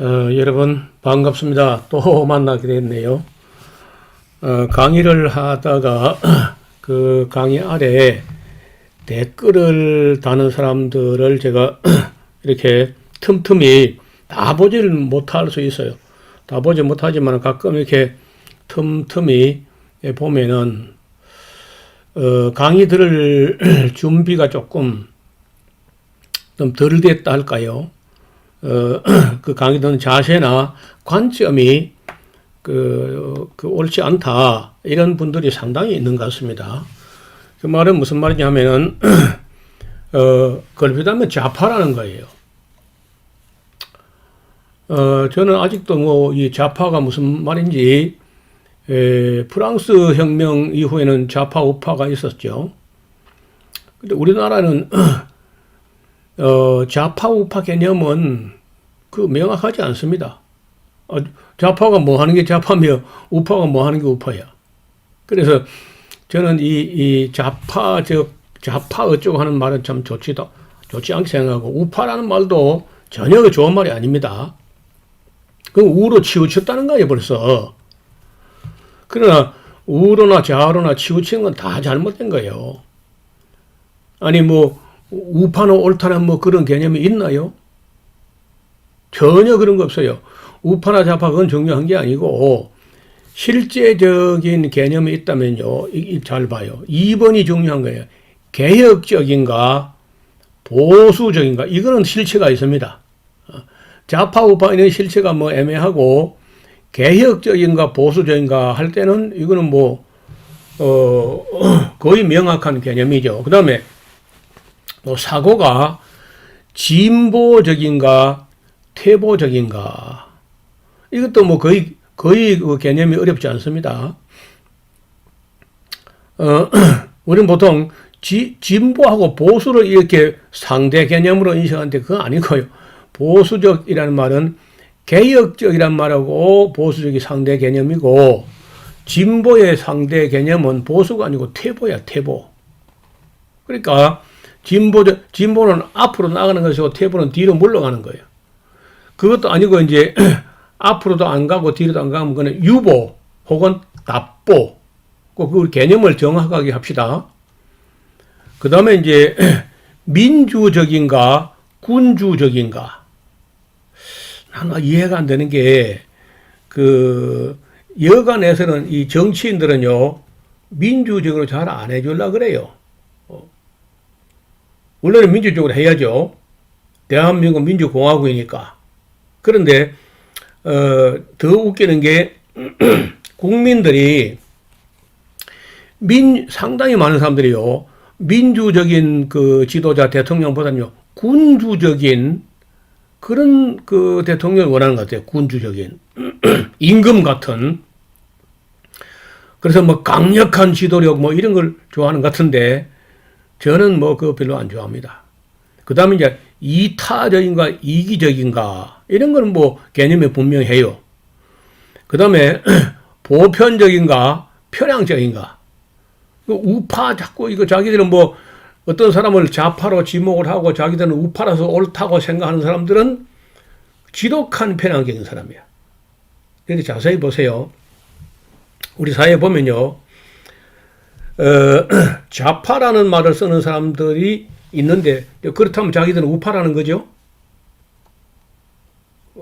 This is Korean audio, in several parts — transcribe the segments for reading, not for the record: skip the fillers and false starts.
여러분 반갑습니다. 또 만나게 됐네요. 강의를 하다가 그 강의 아래에 댓글을 다는 사람들을 제가 이렇게 틈틈이 다 보지를 못할 수 있어요. 다 보지 못하지만 가끔 이렇게 틈틈이 보면은 강의 들을 준비가 조금 좀 덜 됐다 할까요? 그 강의 듣는 자세나 관점이 옳지 않다. 이런 분들이 상당히 있는 것 같습니다. 그 말은 무슨 말이냐 하면은, 걸핏하면 좌파라는 거예요. 저는 아직도 이 좌파가 무슨 말인지, 프랑스 혁명 이후에는 좌파 우파가 있었죠. 근데 우리나라는 좌파 우파 개념은 명확하지 않습니다. 좌파가 뭐 하는 게 좌파며 우파가 뭐 하는 게 우파야. 그래서 저는 이 좌파 어쩌고 하는 말은 참 좋지 않게 생각하고, 우파라는 말도 전혀 좋은 말이 아닙니다. 그럼 우로 치우쳤다는 거예요, 벌써. 그러나 우로나 좌로나 치우치는 건 다 잘못된 거예요. 아니 우파는 옳다는 그런 개념이 있나요? 전혀 그런 거 없어요. 우파나 좌파 그건 중요한 게 아니고 실제적인 개념이 있다면요. 잘 봐요. 2번이 중요한 거예요. 개혁적인가 보수적인가, 이거는 실체가 있습니다. 좌파 우파는 실체가 애매하고, 개혁적인가 보수적인가 할 때는 이거는 거의 명확한 개념이죠. 그 다음에 사고가 진보적인가 퇴보적인가, 이것도 거의 그 개념이 어렵지 않습니다. 우리는 보통 진보하고 보수를 이렇게 상대 개념으로 인식하는데 그건 아니고요. 보수적이라는 말은 개혁적이란 말하고 보수적이 상대 개념이고, 진보의 상대 개념은 보수가 아니고 퇴보야, 퇴보. 그러니까 진보는 앞으로 나가는 것이고 퇴보는 뒤로 물러가는 거예요. 그것도 아니고 이제 앞으로도 안 가고 뒤로도 안 가면 그는 유보 혹은 답보. 그 개념을 정확하게 합시다. 그 다음에 이제 민주적인가 군주적인가. 난 이해가 안 되는 게, 여간에서는 이 정치인들은요, 민주적으로 잘 안 해주려고 그래요. 원래는 민주적으로 해야죠. 대한민국 민주공화국이니까. 그런데 더 웃기는 게 국민들이 상당히 많은 사람들이요, 민주적인 지도자 대통령보다는요 군주적인 그런 대통령을 원하는 것 같아요. 군주적인 임금 같은. 그래서 강력한 지도력 이런 걸 좋아하는 것 같은데, 저는 그거 별로 안 좋아합니다. 그 다음에 이제 이타적인가 이기적인가, 이런 거는 개념이 분명해요. 그 다음에 보편적인가 편향적인가. 우파 자꾸 자기들은 어떤 사람을 좌파로 지목을 하고 자기들은 우파라서 옳다고 생각하는 사람들은 지독한 편향적인 사람이야. 그런데 자세히 보세요. 우리 사회에 보면요, 좌파라는 말을 쓰는 사람들이 있는데, 그렇다면 자기들은 우파라는 거죠?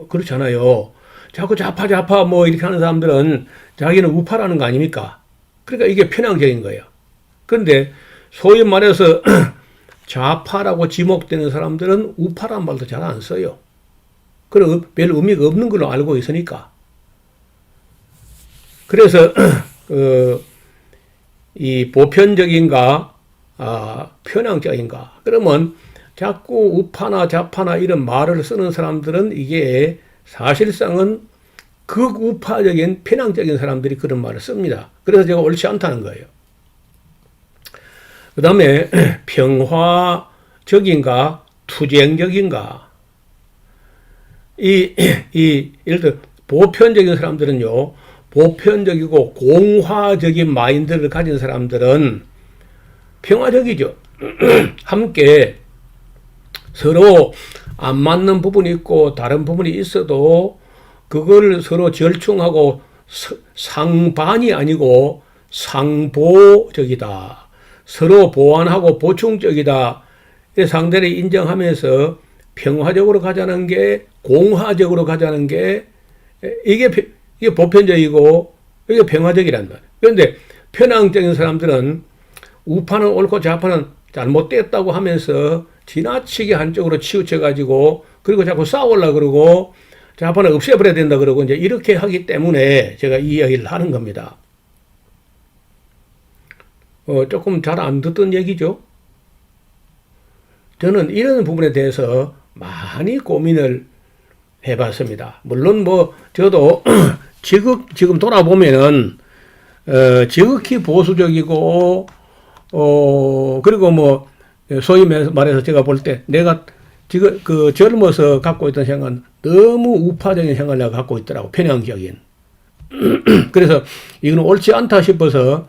그렇잖아요. 자꾸 좌파 이렇게 하는 사람들은 자기는 우파라는 거 아닙니까? 그러니까 이게 편향적인 거예요. 그런데 소위 말해서 좌파라고 지목되는 사람들은 우파란 말도 잘 안 써요. 그런 별 의미가 없는 걸로 알고 있으니까. 그래서 이 보편적인가 편향적인가, 그러면 자꾸 우파나 좌파나 이런 말을 쓰는 사람들은 이게 사실상은 극우파적인 편향적인 사람들이 그런 말을 씁니다. 그래서 제가 옳지 않다는 거예요. 그 다음에 평화적인가 투쟁적인가, 예를 들어 보편적인 사람들은요, 보편적이고 공화적인 마인드를 가진 사람들은 평화적이죠. 함께 서로 안 맞는 부분이 있고 다른 부분이 있어도 그걸 서로 절충하고 상반이 아니고 상보적이다. 서로 보완하고 보충적이다. 상대를 인정하면서 평화적으로 가자는 게, 공화적으로 가자는 게 이게 보편적이고 이게 평화적이란 말이에요. 그런데 편향적인 사람들은 우파는 옳고 좌파는 잘못됐다고 하면서 지나치게 한쪽으로 치우쳐가지고 그리고 자꾸 싸우려고 그러고 좌파는 없애버려야 된다 그러고 이제 이렇게 하기 때문에 제가 이 이야기를 하는 겁니다. 조금 잘 안 듣던 얘기죠. 저는 이런 부분에 대해서 많이 고민을 해봤습니다. 물론 저도 지금 돌아보면은 지극히 보수적이고 그리고 소위 말해서 제가 볼 때 내가 지금 젊어서 갖고 있던 생각은 너무 우파적인 생각을 내가 갖고 있더라고. 편향적인. 그래서 이건 옳지 않다 싶어서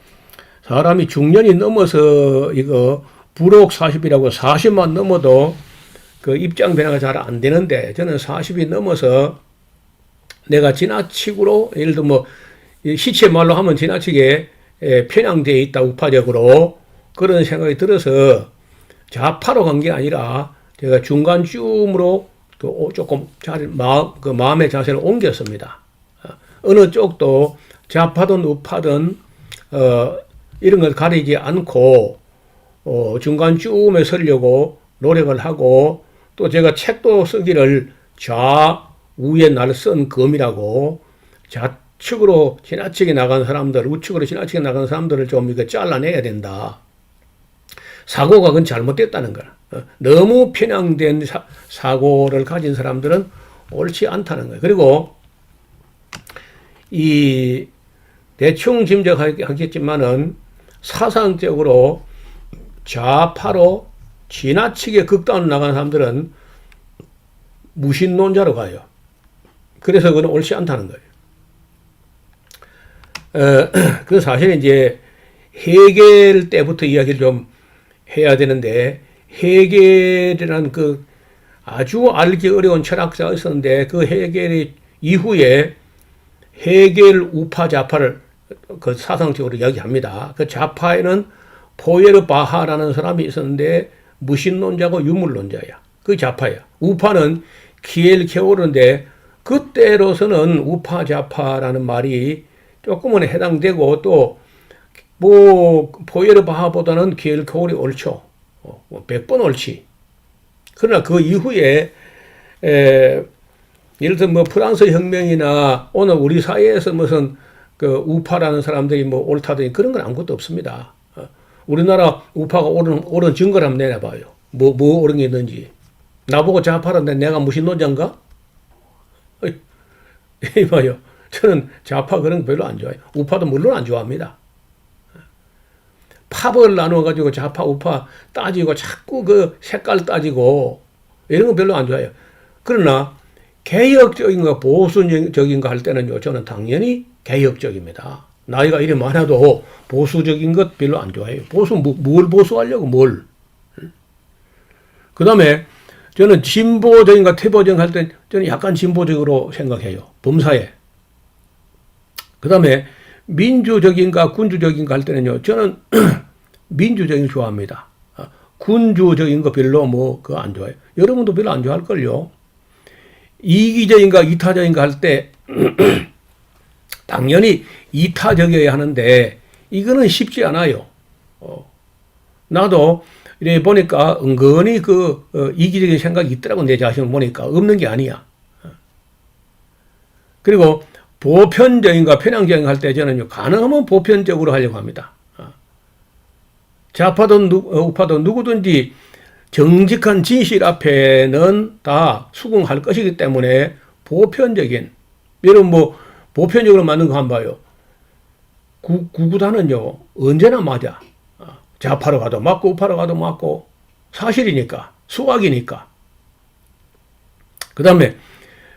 사람이 중년이 넘어서 이거 불혹 40이라고 40만 넘어도 그 입장 변화가 잘 안 되는데 저는 40이 넘어서 내가 지나치고로 예를 들어 시체 말로 하면 지나치게 편향되어 있다 우파적으로 그런 생각이 들어서 좌파로 간 게 아니라 제가 중간쯤으로 조금 마음의 자세를 옮겼습니다. 어느 쪽도 좌파든 우파든 이런 걸 가리지 않고 중간쯤에 서려고 노력을 하고 또 제가 책도 쓰기를 좌우에 날 쓴 검이라고 좌측으로 지나치게 나간 사람들, 우측으로 지나치게 나간 사람들을 좀 이거 잘라내야 된다. 사고가 그건 잘못됐다는 거야. 너무 편향된 사고를 가진 사람들은 옳지 않다는 거예요. 그리고 이 대충 짐작하겠지만은 사상적으로 좌파로 지나치게 극단으로 나간 사람들은 무신론자로 가요. 그래서 그건 옳지 않다는 거예요. 그 사실 이제 헤겔 때부터 이야기를 좀 해야 되는데 헤겔이라는 그 아주 알기 어려운 철학자가 있었는데 그 헤겔이 이후에 헤겔 우파 좌파를 그 사상적으로 이야기합니다. 그 좌파에는 포에르바하라는 사람이 있었는데 무신론자고 유물론자야. 그 좌파야. 우파는 키엘케오르인데 그때로서는 우파 좌파라는 말이 조금은 해당되고 또 포에르바하보다는 키엘케오르이 옳죠. 100번 옳지. 그러나 그 이후에 예를 들어 프랑스 혁명이나 오늘 우리 사회에서 무슨 그 우파라는 사람들이 옳다더니 그런 건 아무것도 없습니다. 우리나라 우파가 옳은 증거를 한번 내놔봐요. 뭐 옳은 게 있는지. 나보고 좌파라는데 내가 무신론자인가? 이봐요. 저는 좌파 그런 거 별로 안 좋아해요. 우파도 물론 안 좋아합니다. 팝을 나눠가지고 좌파 우파 따지고 자꾸 그 색깔 따지고 이런 거 별로 안 좋아해요. 그러나 개혁적인가 보수적인가 할 때는요, 저는 당연히 개혁적입니다. 나이가 이래 많아도 보수적인 것 별로 안 좋아해요. 뭘 보수하려고, 뭘. 그 다음에 저는 진보적인가 퇴보적인가 할 때 저는 약간 진보적으로 생각해요. 범사에. 그 다음에 민주적인가 군주적인가 할 때는요, 저는 민주적인 거 좋아합니다. 군주적인 거 별로 그거 안 좋아해요. 여러분도 별로 안 좋아할걸요. 이기적인가 이타적인가 할 때 당연히 이타적이어야 하는데 이거는 쉽지 않아요. 나도 이래 보니까 은근히 이기적인 생각이 있더라고. 내 자신을 보니까 없는 게 아니야. 그리고 보편적인가 편향적인가 할 때 저는 가능하면 보편적으로 하려고 합니다. 좌파든 우파든 누구든지 정직한 진실 앞에는 다 수긍할 것이기 때문에 보편적인, 여러분 보편적으로 맞는 거 한번 봐요. 구구단은요 언제나 맞아. 좌파로 가도 맞고 우파로 가도 맞고 사실이니까, 수학이니까. 그 다음에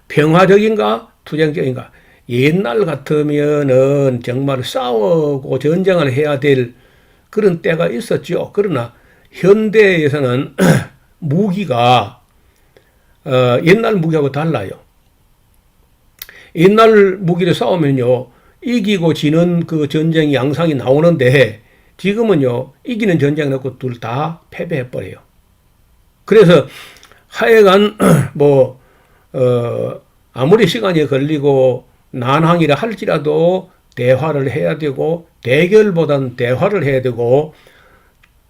평화적인가 투쟁적인가. 옛날 같으면은 정말 싸우고 전쟁을 해야 될 그런 때가 있었죠. 그러나 현대에서는 무기가 옛날 무기하고 달라요. 옛날 무기를 싸우면요, 이기고 지는 그 전쟁 양상이 나오는데, 지금은요, 이기는 전쟁 넣고 둘 다 패배해버려요. 그래서 하여간, 아무리 시간이 걸리고 난항이라 할지라도 대화를 해야 되고, 대결보다는 대화를 해야 되고,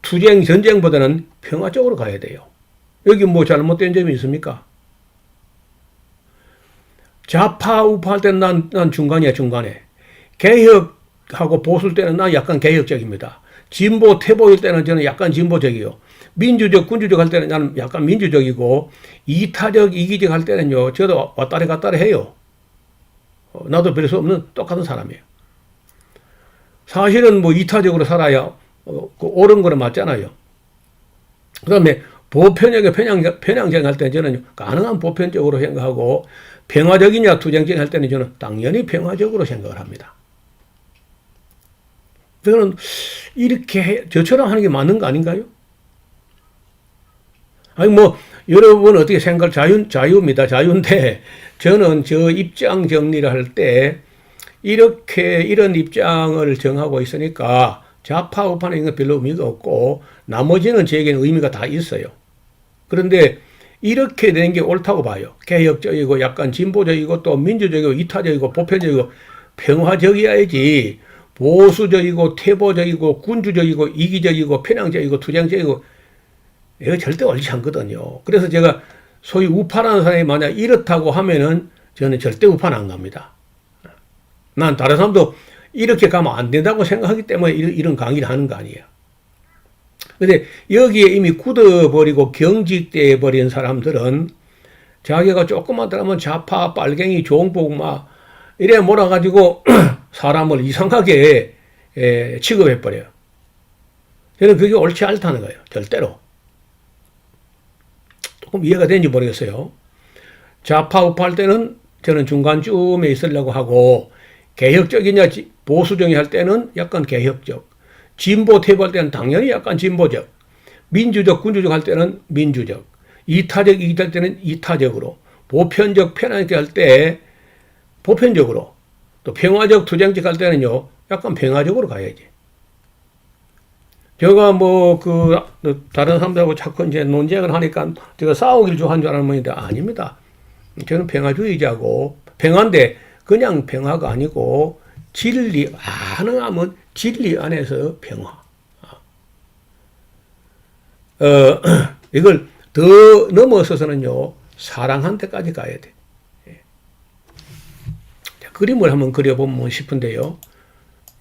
투쟁, 전쟁보다는 평화 쪽으로 가야 돼요. 여기 뭐 잘못된 점이 있습니까? 좌파, 우파 할 때는 난 중간이야, 중간에. 개혁하고 보수일 때는 난 약간 개혁적입니다. 진보, 태보일 때는 저는 약간 진보적이요. 민주적, 군주적 할 때는 나는 약간 민주적이고, 이타적, 이기적 할 때는요, 저도 왔다리 갔다리 해요. 나도 별 수 없는 똑같은 사람이에요. 사실은 뭐 이타적으로 살아야 옳은 거는 맞잖아요. 그 다음에 보편적인 편향적 할 때는 저는 가능한 보편적으로 생각하고, 평화적이냐 투쟁적 할 때는 저는 당연히 평화적으로 생각을 합니다. 저는 이렇게 저처럼 하는 게 맞는 거 아닌가요? 아니 뭐 여러분 어떻게 생각 자유입니다. 자유인데 저는 저 입장 정리를 할 때 이렇게 이런 입장을 정하고 있으니까 좌파 우파는 이건 별로 의미가 없고 나머지는 저에게는 의미가 다 있어요. 그런데 이렇게 되는 게 옳다고 봐요. 개혁적이고 약간 진보적이고 또 민주적이고 이타적이고 보편적이고 평화적이어야지 보수적이고 태보적이고 군주적이고 이기적이고 편향적이고 투쟁적이고 이거 절대 옳지 않거든요. 그래서 제가 소위 우파라는 사람이 만약 이렇다고 하면은 저는 절대 우파는 안 갑니다. 난 다른 사람도 이렇게 가면 안 된다고 생각하기 때문에 이런 강의를 하는 거 아니에요. 근데 여기에 이미 굳어버리고 경직돼 버린 사람들은 자기가 조금만 더 하면 좌파, 빨갱이, 종북 막 이래 몰아가지고 사람을 이상하게 취급해버려요. 저는 그게 옳지 않다는 거예요. 절대로. 조금 이해가 되는지 모르겠어요. 좌파, 우파 할 때는 저는 중간쯤에 있으려고 하고 개혁적이냐 보수적이냐 할 때는 약간 개혁적. 진보, 태보 할 때는 당연히 약간 진보적. 민주적, 군주적 할 때는 민주적. 이타적, 이기적 할 때는 이타적으로. 보편적, 편향적 할 때 보편적으로. 또 평화적, 투쟁적 할 때는요, 약간 평화적으로 가야지. 제가 다른 사람들하고 자꾸 이제 논쟁을 하니까 제가 싸우길 좋아하는 줄 아는 분인데 아닙니다. 저는 평화주의자고, 평화인데 그냥 평화가 아니고 진리, 가능하면 진리 안에서 평화. 이걸 더 넘어서서는요, 사랑한 데까지 가야 돼. 자, 그림을 한번 그려보면 싶은데요.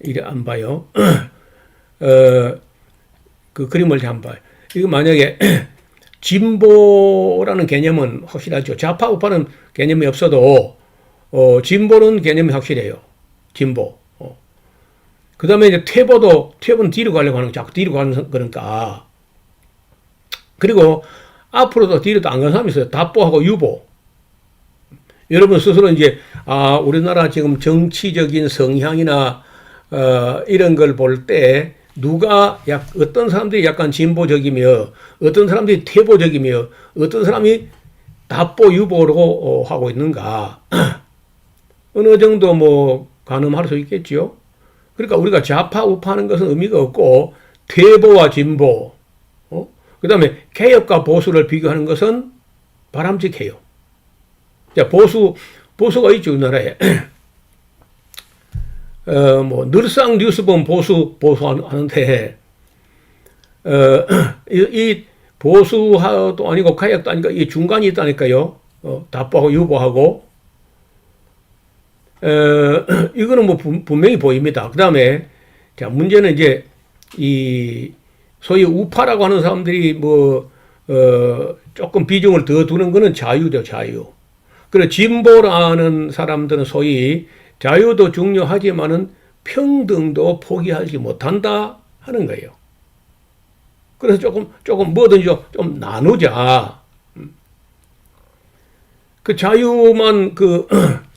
이래 안 봐요. 그 그림을 한번 봐요. 이거 만약에 진보라는 개념은 확실하죠. 좌파, 우파는 개념이 없어도, 진보는 개념이 확실해요. 진보. 그 다음에 이제 퇴보는 뒤로 가려고 하는, 자꾸 뒤로 가는 거니까. 그리고 앞으로도 뒤로도 안 가는 사람이 있어요. 답보하고 유보. 여러분 스스로 이제, 우리나라 지금 정치적인 성향이나, 이런 걸 볼 때, 어떤 사람들이 약간 진보적이며, 어떤 사람들이 퇴보적이며, 어떤 사람이 답보 유보로 하고 있는가. 어느 정도 가늠할 수 있겠지요. 그러니까 우리가 좌파 우파하는 것은 의미가 없고 퇴보와 진보, 그 다음에 개혁과 보수를 비교하는 것은 바람직해요. 자, 보수가 있죠, 우리나라에. 늘상 뉴스 보면 보수하는데, 이 보수도 아니고 개혁도 아니고 이 중간이 있다니까요. 답보하고 유보하고. 이거는 분명히 보입니다. 그 다음에, 자, 문제는 이제, 소위 우파라고 하는 사람들이 조금 비중을 더 두는 거는 자유죠, 자유. 그리고 진보라는 사람들은 소위 자유도 중요하지만은 평등도 포기하지 못한다 하는 거예요. 그래서 조금 뭐든지 좀 나누자.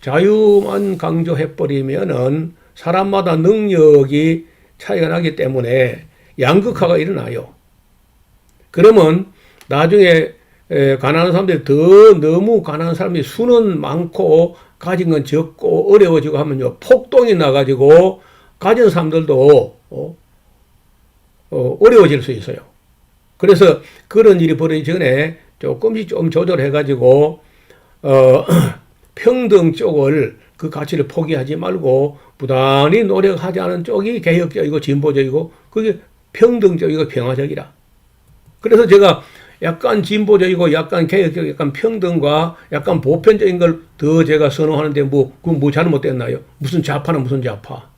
자유만 강조해버리면은 사람마다 능력이 차이가 나기 때문에 양극화가 일어나요. 그러면 나중에 가난한 사람들이 더 너무 가난한 사람이 수는 많고 가진 건 적고 어려워지고 하면요 폭동이 나가지고 가진 사람들도 어려워질 수 있어요. 그래서 그런 일이 벌어지기 전에 조금씩 좀 조절해가지고 평등 쪽을 그 가치를 포기하지 말고 부단히 노력하지 않은 쪽이 개혁적이고 진보적이고 그게 평등적이고 평화적이라. 그래서 제가 약간 진보적이고 약간 개혁적, 약간 평등과 약간 보편적인 걸 더 제가 선호하는데 그건 뭐 잘못됐나요? 무슨 좌파는 무슨 좌파.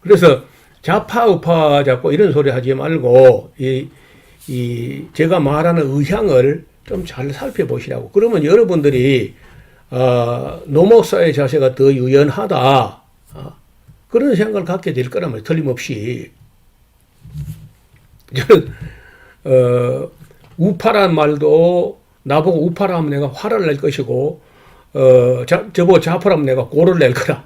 그래서 좌파, 우파 잡고 이런 소리 하지 말고 제가 말하는 의향을 좀 잘 살펴보시라고. 그러면 여러분들이 노목사의 자세가 더 유연하다. 그런 생각을 갖게 될 거라면 틀림없이. 저는 우파란 말도 나보고 우파라 하면 내가 화를 낼 것이고 저보고 좌파라면 내가 고를 낼 거라.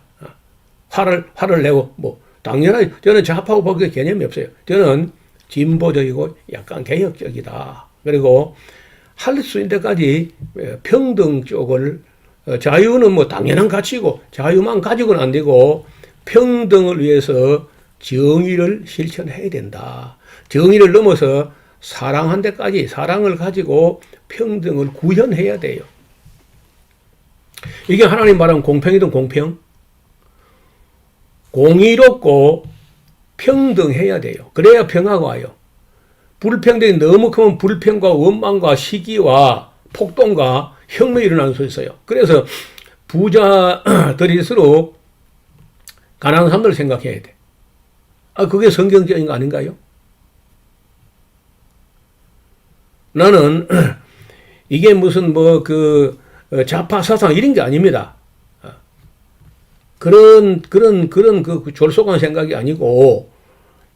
화를 내고 뭐 당연하게 저는 좌파 우파 그 개념이 없어요. 저는 진보적이고 약간 개혁적이다. 그리고 할 수 있는 데까지 평등 쪽을 자유는 뭐 당연한 가치고 자유만 가지고는 안 되고 평등을 위해서 정의를 실천해야 된다. 정의를 넘어서 사랑한 데까지 사랑을 가지고 평등을 구현해야 돼요. 이게 하나님 말하는 공평이든 공평. 공의롭고 평등해야 돼요. 그래야 평화가 와요. 불평등이 너무 크면 불평과 원망과 시기와 폭동과 혁명이 일어날 수 있어요. 그래서 부자들일수록 가난한 사람들을 생각해야 돼. 그게 성경적인 거 아닌가요? 나는 이게 무슨 좌파 사상 이런 게 아닙니다. 그런 그 졸속한 생각이 아니고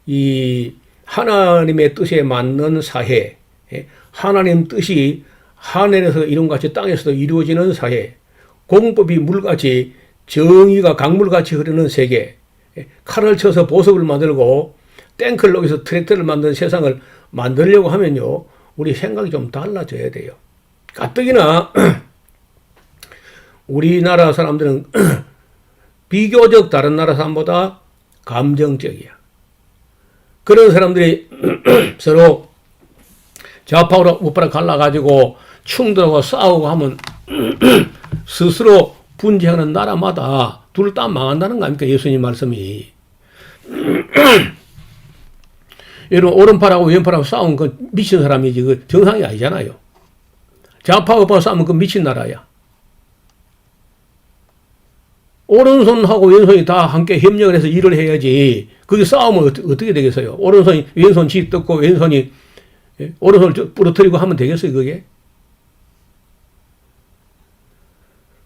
이 하나님의 뜻에 맞는 사회, 하나님 뜻이 하늘에서 이룬같이 땅에서도 이루어지는 사회, 공법이 물같이 정의가 강물같이 흐르는 세계, 칼을 쳐서 보석을 만들고 탱크를 녹여서 트랙터를 만드는 세상을 만들려고 하면요 우리 생각이 좀 달라져야 돼요. 가뜩이나 우리나라 사람들은 비교적 다른 나라 사람보다 감정적이야. 그런 사람들이 서로 좌파로 우파로 갈라가지고 충돌하고 싸우고 하면 스스로 분쟁하는 나라마다 둘 다 망한다는 거 아닙니까? 예수님 말씀이. 여러분 오른팔하고 왼팔하고 싸우면 그 미친 사람이지 그 정상이 아니잖아요. 좌파 우파 싸우면 그 미친 나라야. 오른손하고 왼손이 다 함께 협력을 해서 일을 해야지. 그게 싸우면 어떻게 되겠어요? 오른손이 왼손 쥐 뜯고 왼손이 오른손을 부러뜨리고 하면 되겠어요, 그게?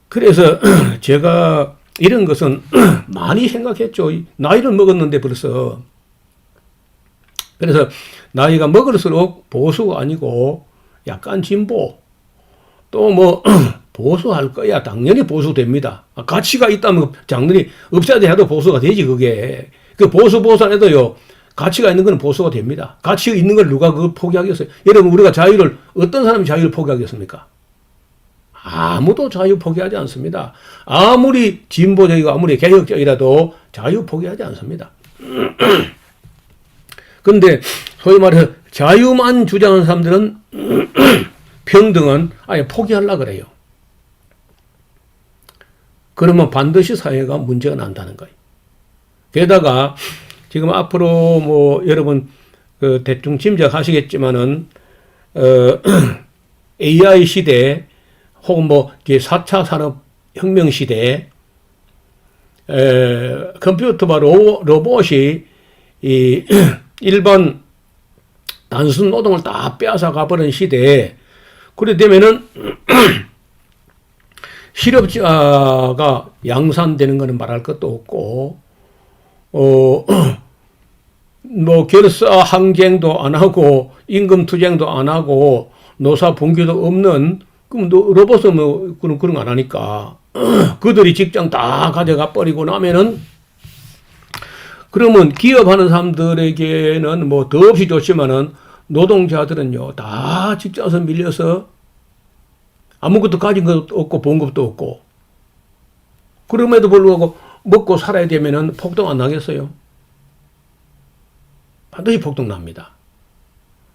그래서 제가 이런 것은 많이 생각했죠. 나이를 먹었는데 벌써. 그래서 나이가 먹을수록 보수가 아니고 약간 진보. 또 뭐 보수할 거야. 당연히 보수됩니다. 가치가 있다면 장르이 없어야 해도 보수가 되지 그게. 그 보수 안 해도요. 가치가 있는 건 보수가 됩니다. 가치가 있는 걸 누가 그걸 포기하겠어요? 여러분 우리가 자유를 어떤 사람이 자유를 포기하겠습니까? 아무도 자유 포기하지 않습니다. 아무리 진보적이고 아무리 개혁적이라도 자유 포기하지 않습니다. 근데 소위 말해서 자유만 주장하는 사람들은 평등은 아예 포기하려고 그래요. 그러면 반드시 사회가 문제가 난다는 거예요. 게다가 지금 앞으로 뭐 여러분 대충 짐작하시겠지만은 AI 시대 혹은 뭐 4차 산업혁명 시대 컴퓨터와 로봇이 이 일반 단순 노동을 다 빼앗아 가버린 시대에 그래 되면은 실업자가 양산되는 것은 말할 것도 없고 뭐 결사 항쟁도 안 하고 임금 투쟁도 안 하고 노사 분규도 없는 그럼 로봇은 뭐 그런 거 안 하니까 그들이 직장 다 가져가 버리고 나면은 그러면 기업하는 사람들에게는 뭐 더없이 좋지만은 노동자들은요, 다 직장에서 밀려서 아무것도 가진 것도 없고 본 것도 없고, 그럼에도 불구하고 먹고 살아야 되면은 폭동 안 나겠어요? 반드시 폭동 납니다.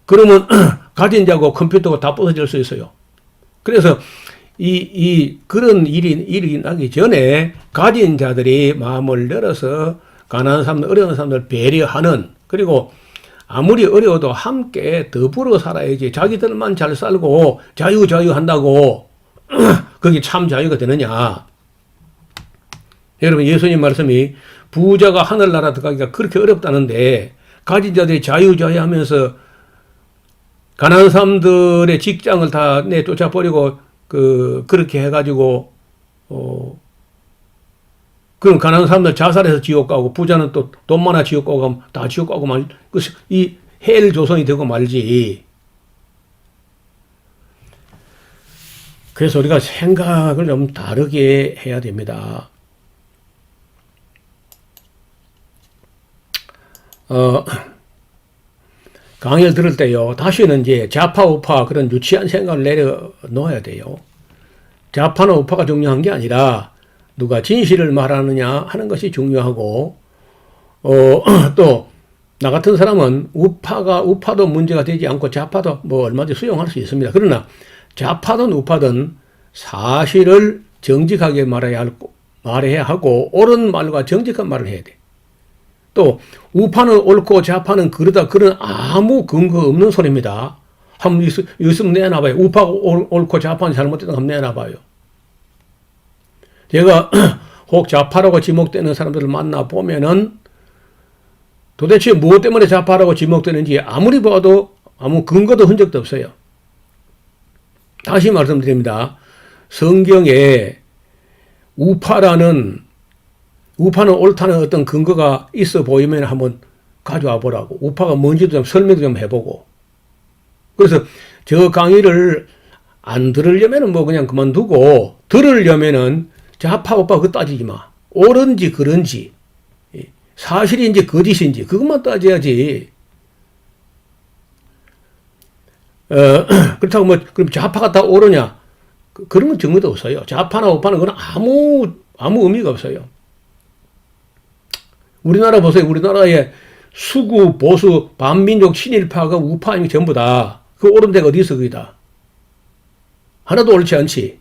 그러면 가진 자고 컴퓨터가 다 부서질 수 있어요. 그래서 그런 일이 나기 전에 가진 자들이 마음을 열어서 가난한 사람들, 어려운 사람들 배려하는, 그리고 아무리 어려워도 함께 더불어 살아야지 자기들만 잘 살고 자유 한다고 그게 참 자유가 되느냐. 여러분, 예수님 말씀이 부자가 하늘나라 들어가기가 그렇게 어렵다는데 가진 자들이 자유 하면서 가난한 사람들의 직장을 다 쫓아버리고 그렇게 해가지고 그럼 가난한 사람들 자살해서 지옥 가고 부자는 또 돈 많아 지옥 가고 가면 다 지옥 가고 이 헬 조선이 되고 말지. 그래서 우리가 생각을 좀 다르게 해야 됩니다. 강의를 들을 때요, 다시는 이제 좌파, 우파 그런 유치한 생각을 내려놓아야 돼요. 좌파나 우파가 중요한 게 아니라 누가 진실을 말하느냐 하는 것이 중요하고, 또 나 같은 사람은 우파도 문제가 되지 않고 좌파도 뭐 얼마든지 수용할 수 있습니다. 그러나 좌파든 우파든 사실을 정직하게 말해야 하고 옳은 말과 정직한 말을 해야 돼. 또 우파는 옳고 좌파는 그러다 그런 아무 근거 없는 소리입니다. 한번 있으면 내놔봐요. 우파가 옳고 좌파는 잘못됐다 한번 내놔봐요. 제가 혹 좌파라고 지목되는 사람들을 만나보면은 도대체 무엇 때문에 좌파라고 지목되는지 아무리 봐도 아무 근거도 흔적도 없어요. 다시 말씀드립니다. 성경에 우파는 옳다는 어떤 근거가 있어 보이면 한번 가져와 보라고. 우파가 뭔지도 좀 설명도 좀 해보고. 그래서 저 강의를 안 들으려면은 뭐 그냥 그만두고, 들으려면은 좌파 우파 그거 따지지 마. 옳은지 그런지 사실인지 거짓인지 그것만 따져야지. 그렇다고 뭐 그럼 좌파가 다 옳으냐? 그런 건 증거도 없어요. 좌파나 우파는 그건 아무 의미가 없어요. 우리나라 보세요. 우리나라의 수구, 보수, 반민족, 친일파가 우파 전부 다. 그 옳은 데가 어디 있어, 거기다. 하나도 옳지 않지.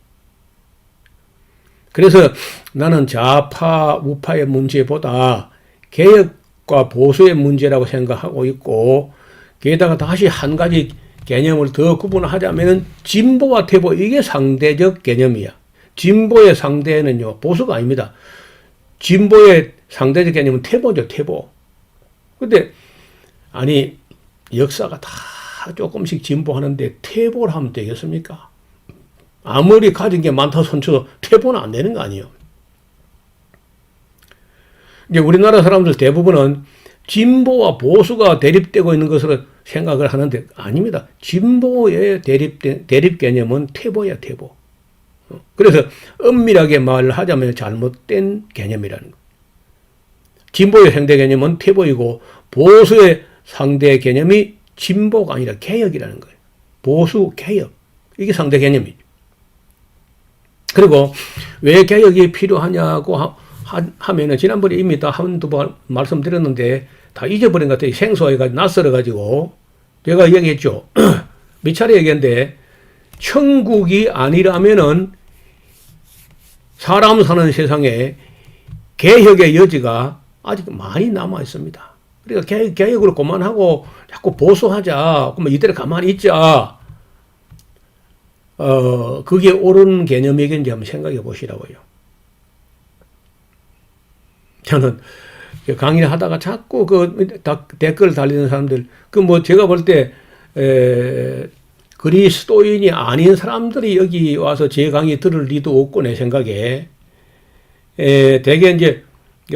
그래서 나는 좌파, 우파의 문제보다 개혁과 보수의 문제라고 생각하고 있고, 게다가 다시 한 가지 개념을 더 구분하자면은 진보와 퇴보, 이게 상대적 개념이야. 진보의 상대는요, 보수가 아닙니다. 진보의 상대적 개념은 퇴보죠, 퇴보. 근데, 아니, 역사가 다 조금씩 진보하는데 퇴보를 하면 되겠습니까? 아무리 가진 게 많다 손쳐도 퇴보는 안 되는 거 아니에요. 이제 우리나라 사람들 대부분은 진보와 보수가 대립되고 있는 것으로 생각을 하는데 아닙니다. 진보의 대립 개념은 퇴보야, 퇴보. 그래서 엄밀하게 말하자면 잘못된 개념이라는 거. 진보의 상대 개념은 퇴보이고 보수의 상대 개념이 진보가 아니라 개혁이라는 거예요. 보수, 개혁. 이게 상대 개념이죠. 그리고 왜 개혁이 필요하냐고 하면은 지난번에 이미 다 한두 번 말씀드렸는데 다 잊어버린 것 같아요. 생소해가지고 낯설어가지고 제가 얘기했죠. 몇 차례 얘기했는데 천국이 아니라면은 사람 사는 세상에 개혁의 여지가 아직 많이 남아 있습니다. 그러니까 개혁으로 그만하고 자꾸 보수하자. 그러면 이대로 가만히 있자. 그게 옳은 개념이겠는지 한번 생각해 보시라고요. 저는 강의를 하다가 자꾸 댓글 달리는 사람들, 제가 볼 때, 그리스도인이 아닌 사람들이 여기 와서 제 강의 들을 리도 없고, 내 생각에. 대개 이제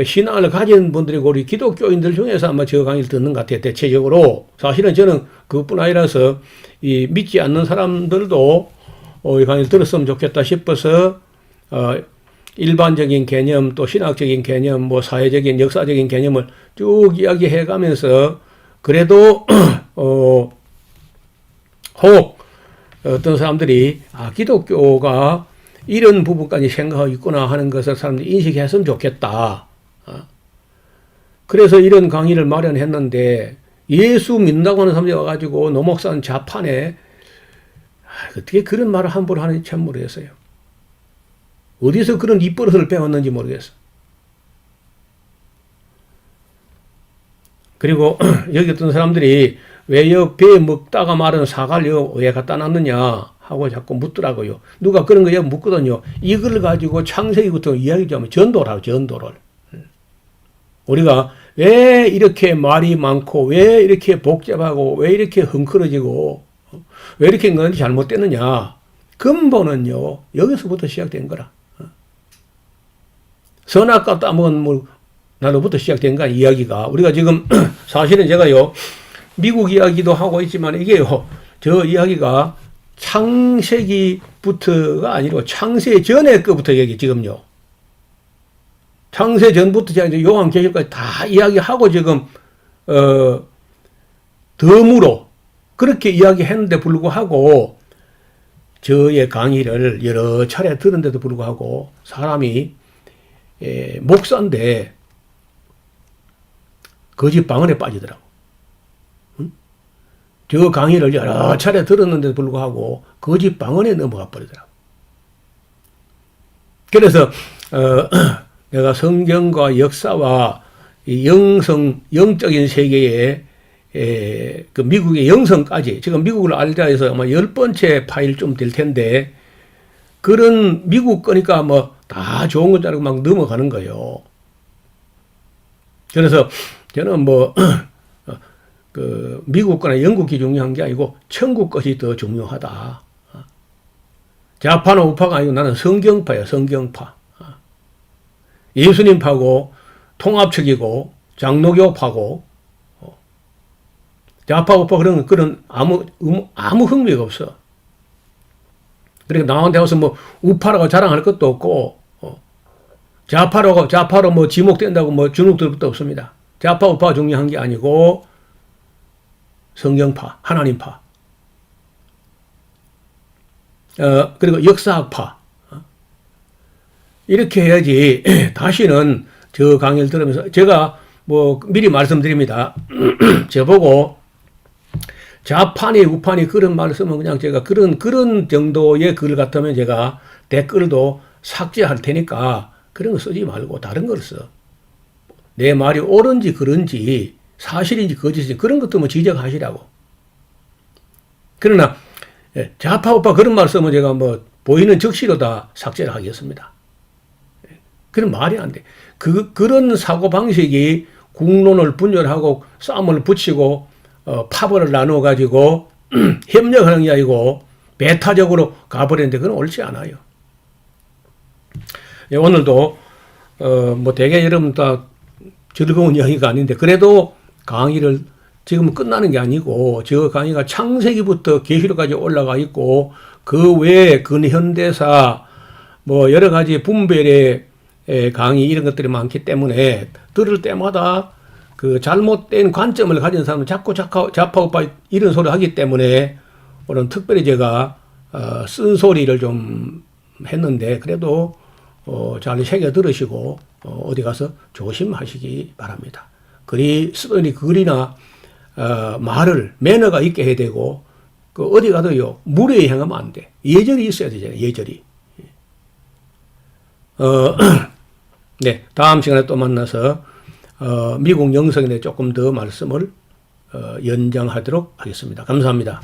신앙을 가진 분들이고, 우리 기독교인들 중에서 아마 저 강의를 듣는 것 같아요, 대체적으로. 사실은 저는 그것뿐 아니라서, 믿지 않는 사람들도 이 강의를 들었으면 좋겠다 싶어서, 일반적인 개념, 또 신학적인 개념, 뭐 사회적인 역사적인 개념을 쭉 이야기해 가면서 그래도 혹 어떤 사람들이 기독교가 이런 부분까지 생각하고 있구나 하는 것을 사람들이 인식했으면 좋겠다. 그래서 이런 강의를 마련했는데 예수 믿는다고 하는 사람들이 와가지고 노목산 좌판에 어떻게 그런 말을 함부로 하는지 참 모르겠어요. 어디서 그런 입버릇을 배웠는지 모르겠어. 그리고 여기 어떤 사람들이 왜 배 먹다가 마른 사과를 왜 갖다 놨느냐 하고 자꾸 묻더라고요. 누가 그런 거 묻거든요. 이걸 가지고 창세기부터 이야기 좀 하면 전도라고, 전도를. 우리가 왜 이렇게 말이 많고, 왜 이렇게 복잡하고, 왜 이렇게 헝클어지고, 왜 이렇게 건지 잘못됐느냐. 근본은요, 여기서부터 시작된 거라. 선악과 따먹은 물, 나로부터 시작된 거야, 이야기가. 우리가 지금, 사실은 제가요, 미국 이야기도 하고 있지만, 이게요, 저 이야기가 창세기부터가 아니고, 창세 전에 거부터 얘기, 지금요. 창세 전부터 제가 이제 요한계시까지 다 이야기하고 지금, 덤으로, 그렇게 이야기했는데 불구하고, 저의 강의를 여러 차례 들은데도 불구하고, 사람이, 목사인데, 거짓 방언에 빠지더라고. 응? 저 강의를 여러 차례 들었는데도 불구하고, 거짓 방언에 넘어가 버리더라고. 그래서, 내가 성경과 역사와 이 영적인 세계에, 그 미국의 영성까지, 지금 미국을 알자 해서 아마 10번째 파일쯤 될 텐데, 그런 미국 거니까 뭐 다 좋은 건 줄 알고 막 넘어가는 거예요. 그래서 저는 뭐, 그 미국 거나 영국이 중요한 게 아니고 천국 것이 더 중요하다. 좌파나 우파가 아니고 나는 성경파야, 성경파. 예수님파고 통합적이고 장로교파고 좌파 우파 그런 아무 흥미가 없어. 그러니까 나한테 와서 뭐 우파라고 자랑할 것도 없고 좌파로 뭐 지목된다고 뭐 주눅들 것도 없습니다. 좌파 우파가 중요한 게 아니고 성경파, 하나님파, 그리고 역사학파. 이렇게 해야지 다시는 저 강의를 들으면서 제가 뭐 미리 말씀드립니다. 저보고 좌판이 우판이 그런 말을 쓰면 그냥 제가 그런 정도의 글 같으면 제가 댓글도 삭제할 테니까 그런 거 쓰지 말고 다른 걸 써. 내 말이 옳은지 그런지 사실인지 거짓인지 그런 것도 뭐 지적하시라고. 그러나 좌파 우파 그런 말 쓰면 제가 뭐 보이는 적시로 다 삭제를 하겠습니다. 그런 말이 안 돼. 그런 사고방식이 국론을 분열하고 싸움을 붙이고 파벌을 나누어 가지고 협력하는 게 아니고 배타적으로 가버리는데 그건 옳지 않아요. 오늘도 뭐 되게 여러분 다 즐거운 이야기가 아닌데 그래도 강의를 지금 끝나는 게 아니고 저 강의가 창세기부터 계시록까지 올라가 있고 그 외에 근현대사 뭐 여러 가지 분별의 강의 이런 것들이 많기 때문에 들을 때마다 그 잘못된 관점을 가진 사람은 자꾸 좌파 우파 이런 소리 하기 때문에 오늘 특별히 제가 쓴소리를 좀 했는데 그래도 잘 새겨 들으시고 어디 가서 조심하시기 바랍니다. 쓰더니 글이나 말을 매너가 있게 해야 되고 그 어디 가도요 무례히 행하면 안 돼. 예절이 있어야 되잖아요. 예절이. 네, 다음 시간에 또 만나서 미국 영성에 대해 조금 더 말씀을 연장하도록 하겠습니다. 감사합니다.